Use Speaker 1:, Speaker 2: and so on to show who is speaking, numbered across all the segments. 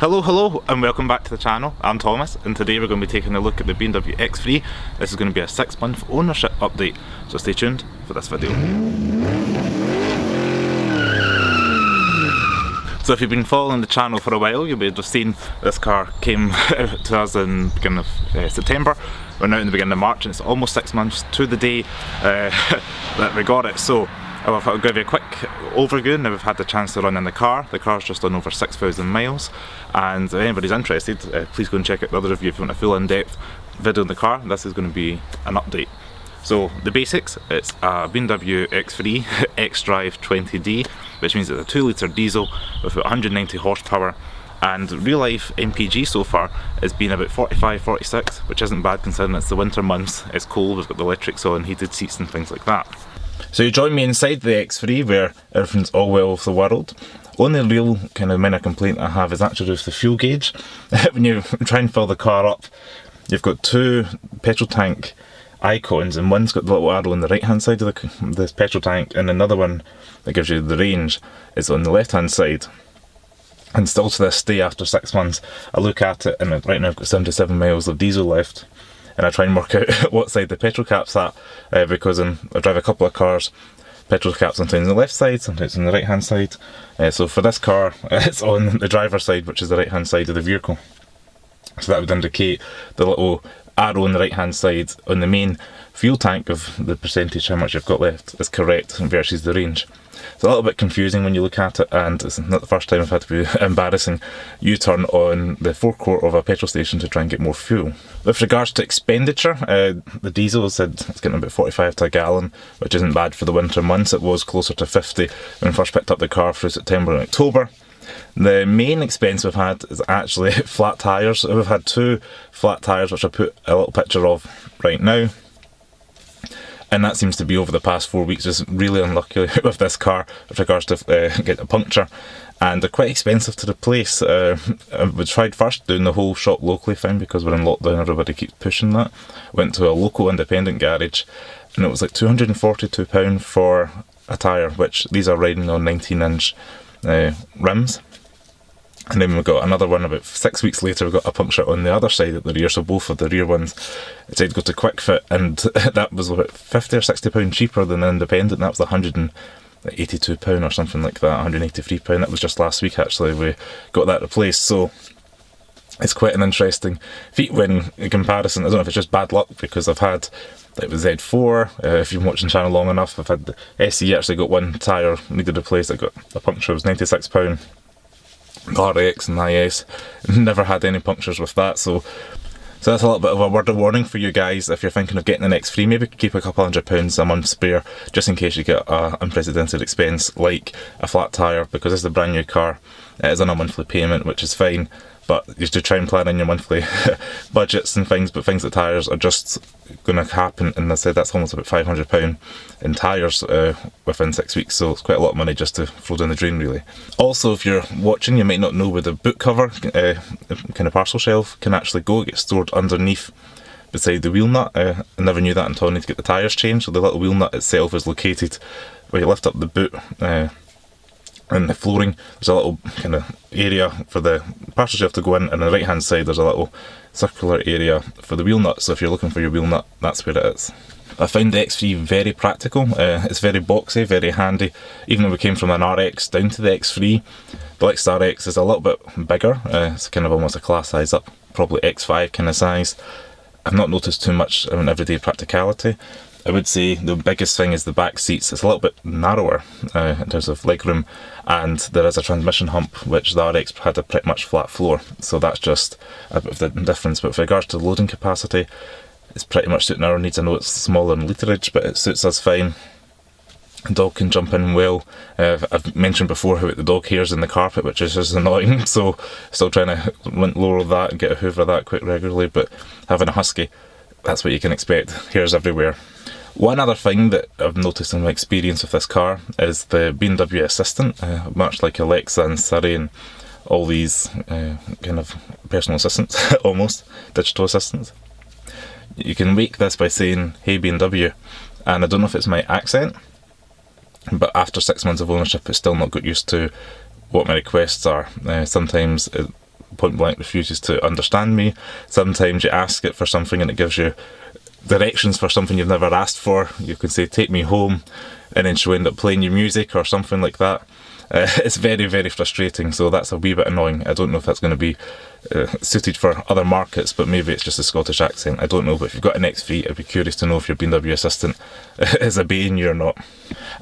Speaker 1: Hello and welcome back to the channel. I'm Thomas and today we're going to be taking a look at the BMW X3. This is going to be a 6-month ownership update, so stay tuned for this video. So if you've been following the channel for a while, you'll be able to have seen this car came to us in the beginning of September. We're now in the beginning of March and it's almost 6 months to the day that we got it. So I'll give you a quick overview. Now we've had the chance to run in the car. The car's just done over 6,000 miles, and if anybody's interested, please go and check out the other review if you want a full in-depth video in the car. This is going to be an update. So the basics, it's a BMW X3 xDrive 20D, which means it's a 2-litre diesel with about 190 horsepower, and real life MPG so far has been about 45-46, which isn't bad considering it's the winter months, it's cold, we've got the electrics on, heated seats and things like that. So you join me inside the X3 where everything's all well with the world. Only real kind of minor complaint I have is actually with the fuel gauge. When you try and fill the car up, you've got two petrol tank icons, and one's got the little arrow on the right hand side of the petrol tank, and another one that gives you the range is on the left hand side. And still to this day, after 6 months, I look at it and right now I've got 77 miles of diesel left. And I try and work out what side the petrol cap's at, because I drive a couple of cars, petrol cap's sometimes on the left side, sometimes on the right hand side. So for this car, it's on the driver's side, which is the right hand side of the vehicle. So that would indicate the little arrow on the right hand side on the main fuel tank of the percentage how much you've got left is correct versus the range. It's a little bit confusing when you look at it, and it's not the first time I've had to be embarrassing U-turn on the forecourt of a petrol station to try and get more fuel. With regards to expenditure, the diesel said it's getting about 45 to a gallon, which isn't bad for the winter months. It was closer to 50 when we first picked up the car through September and October. The main expense we've had is actually flat tyres. We've had 2 flat tyres, which I put a little picture of right now. And that seems to be over the past 4 weeks. Just really unlucky with this car with regards to getting a puncture, and they're quite expensive to replace. We tried first doing the whole shop locally thing because we're in lockdown, everybody keeps pushing that. Went to a local independent garage and it was like £242 for a tyre, which these are riding on 19-inch rims. And then we got another one about 6 weeks later, we got a puncture on the other side at the rear, so both of the rear ones decided to go to Quick Fit, and that was about £50 or £60 cheaper than an independent. That was £182 or something like that, £183. That was just last week actually we got that replaced. So it's quite an interesting feat when in comparison. I don't know if it's just bad luck, because I've had like the Z4, if you've been watching the channel long enough, I've had the SE actually got one tyre needed replaced. I got a puncture, it was £96. RX and IS, never had any punctures with that, so that's a little bit of a word of warning for you guys. If you're thinking of getting an X3, maybe keep a couple £100 a month spare just in case you get an unprecedented expense like a flat tyre, because this is a brand new car. It is on a monthly payment, which is fine, but you have to try and plan in your monthly budgets and things, but things like tyres are just going to happen, and I said that's almost about £500 in tyres within 6 weeks, so it's quite a lot of money just to throw down the drain really. Also, if you're watching, you might not know where the boot cover, kind of parcel shelf, can actually go. It gets stored underneath beside the wheel nut. I never knew that until I need to get the tyres changed. So the little wheel nut itself is located where you lift up the boot, and the flooring, there's a little kind of area for the parcel shelf to go in, and on the right hand side there's a little circular area for the wheel nut, so if you're looking for your wheel nut, that's where it is. I found the X3 very practical. It's very boxy, very handy. Even though we came from an RX down to the X3, the Lex RX is a little bit bigger. It's kind of almost a class size up, probably X5 kind of size. I've not noticed too much in everyday practicality. I would say the biggest thing is the back seats. It's a little bit narrower in terms of legroom, and there is a transmission hump, which the RX had a pretty much flat floor, so that's just a bit of the difference. But with regards to loading capacity, it's pretty much suiting our needs. I know it's smaller in literage, but it suits us fine. The dog can jump in well. I've mentioned before how the dog hairs in the carpet, which is just annoying, so still trying to lower that and get a hoover of that quite regularly, but having a husky, that's what you can expect, hairs everywhere. One other thing that I've noticed in my experience with this car is the BMW Assistant, much like Alexa and Siri and all these kind of personal assistants, almost, digital assistants. You can wake this by saying, "Hey BMW," and I don't know if it's my accent, but after 6 months of ownership it's still not got used to what my requests are. Sometimes it point blank refuses to understand me. Sometimes you ask it for something and it gives you directions for something you've never asked for. You can say take me home and then she'll end up playing your music or something like that. It's very, very frustrating, so that's a wee bit annoying. I don't know if that's going to be suited for other markets, but maybe it's just a Scottish accent, I don't know. But if you've got an X3, I'd be curious to know if your BMW assistant is obeying you or not.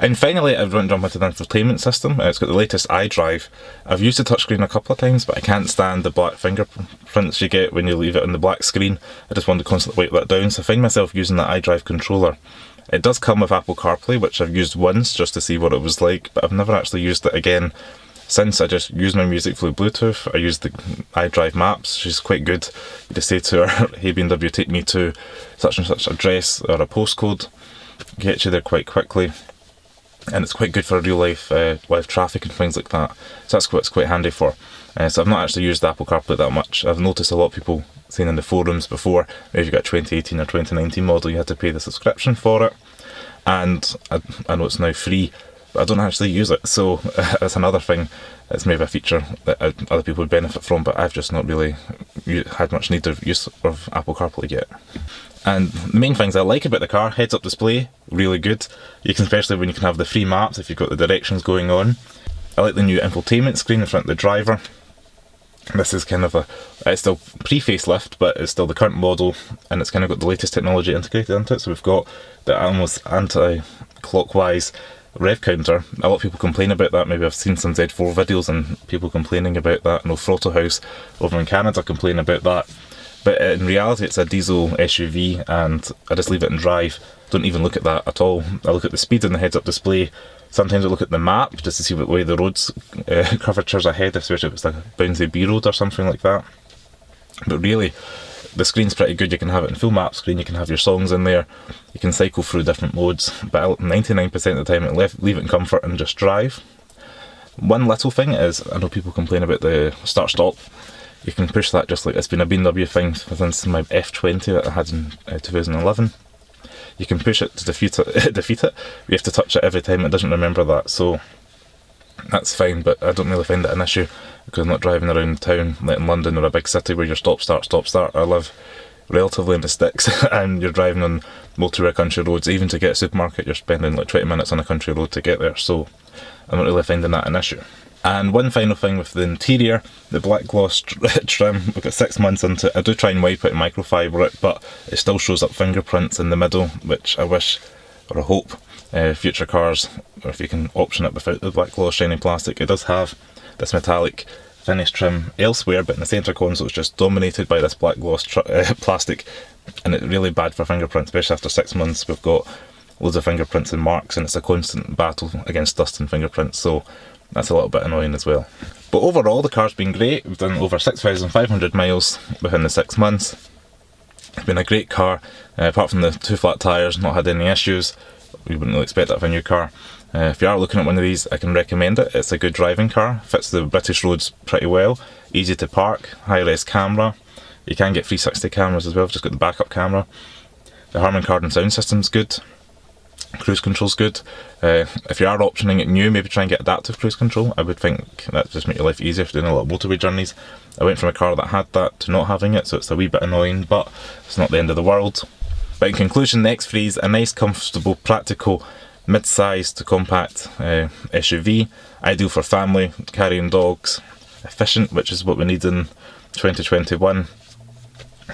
Speaker 1: And finally, I've run jump into the infotainment system. It's got the latest iDrive. I've used the touchscreen a couple of times, but I can't stand the black fingerprints you get when you leave it on the black screen. I just want to constantly wipe that down, so I find myself using the iDrive controller. It does come with Apple CarPlay, which I've used once just to see what it was like, but I've never actually used it again since. I just use my music through Bluetooth. I use the iDrive maps. She's quite good. You just say to her, hey BMW, take me to such and such address or a postcode. Get you there quite quickly. And it's quite good for real life live traffic and things like that. So that's what it's quite handy for. So I've not actually used Apple CarPlay that much. I've noticed a lot of people saying in the forums before, if you got a 2018 or 2019 model, you had to pay the subscription for it. And I know it's now free, but I don't actually use it. So that's another thing. It's maybe a feature that other people would benefit from, but I've just not really had much need of use of Apple CarPlay yet. And the main things I like about the car, heads-up display, really good. You can, especially when you can have the free maps if you've got the directions going on. I like the new infotainment screen in front of the driver. This is kind of it's still pre-facelift, but it's still the current model, and it's kind of got the latest technology integrated into it. So we've got the almost anti-clockwise rev counter. A lot of people complain about that. Maybe I've seen some Z4 videos and people complaining about that. I know Throttle House over in Canada complain about that. But in reality, it's a diesel SUV, and I just leave it in drive. Don't even look at that at all. I look at the speed in the heads-up display. Sometimes I look at the map just to see what way the road's curvatures ahead, especially if it's like a bouncy B road or something like that. But really, the screen's pretty good. You can have it in full map screen, you can have your songs in there, you can cycle through different modes, but 99% of the time I leave it in comfort and just drive. One little thing is, I know people complain about the start-stop. You can push that just like it's been a BMW thing since my F20 that I had in 2011. You can push it to defeat it. You have to touch it every time. It doesn't remember that, so that's fine. But I don't really find it an issue because I'm not driving around town like in London or a big city where you're stop start. I live relatively in the sticks, and you're driving on motorway country roads. Even to get a supermarket, you're spending like 20 minutes on a country road to get there. So I'm not really finding that an issue. And one final thing with the interior, the black gloss trim, we've got 6 months into it. I do try and wipe it and microfiber it, but it still shows up fingerprints in the middle, which I wish, or I hope, future cars, or if you can option it without the black gloss shiny plastic. It does have this metallic finish trim elsewhere, but in the centre console it's just dominated by this black gloss plastic, and it's really bad for fingerprints, especially after 6 months. We've got loads of fingerprints and marks, and it's a constant battle against dust and fingerprints, so that's a little bit annoying as well. But overall, the car's been great. We've done over 6,500 miles within the 6 months. It's been a great car, apart from the 2 flat tyres, not had any issues. We wouldn't really expect that of a new car. If you are looking at one of these, I can recommend it. It's a good driving car, fits the British roads pretty well, easy to park, high-res camera. You can get 360 cameras as well, just got the backup camera. The Harman Kardon sound system's good. Cruise control's good. If you are optioning it new, maybe try and get adaptive cruise control. I would think that just make your life easier if you're doing a lot of motorway journeys. I went from a car that had that to not having it, so it's a wee bit annoying, but it's not the end of the world. But in conclusion, the X3 is a nice, comfortable, practical, mid-sized to compact SUV, ideal for family, carrying dogs, efficient, which is what we need in 2021,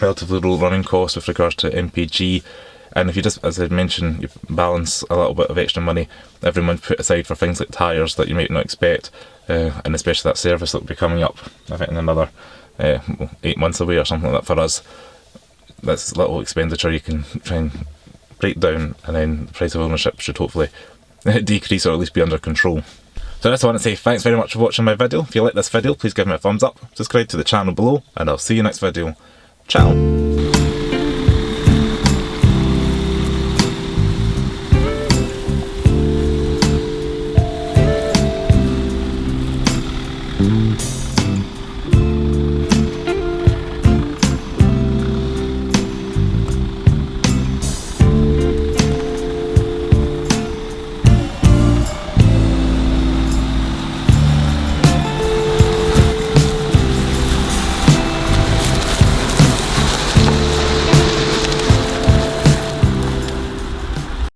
Speaker 1: relatively low running costs with regards to MPG. And if you just, as I mentioned, you balance a little bit of extra money every month put aside for things like tyres that you might not expect, and especially that service that will be coming up, I think in another 8 months away or something like that for us. That's little expenditure you can try and break down, and then the price of ownership should hopefully decrease or at least be under control. So I just want to say thanks very much for watching my video. If you like this video, please give me a thumbs up, subscribe to the channel below, and I'll see you next video. Ciao!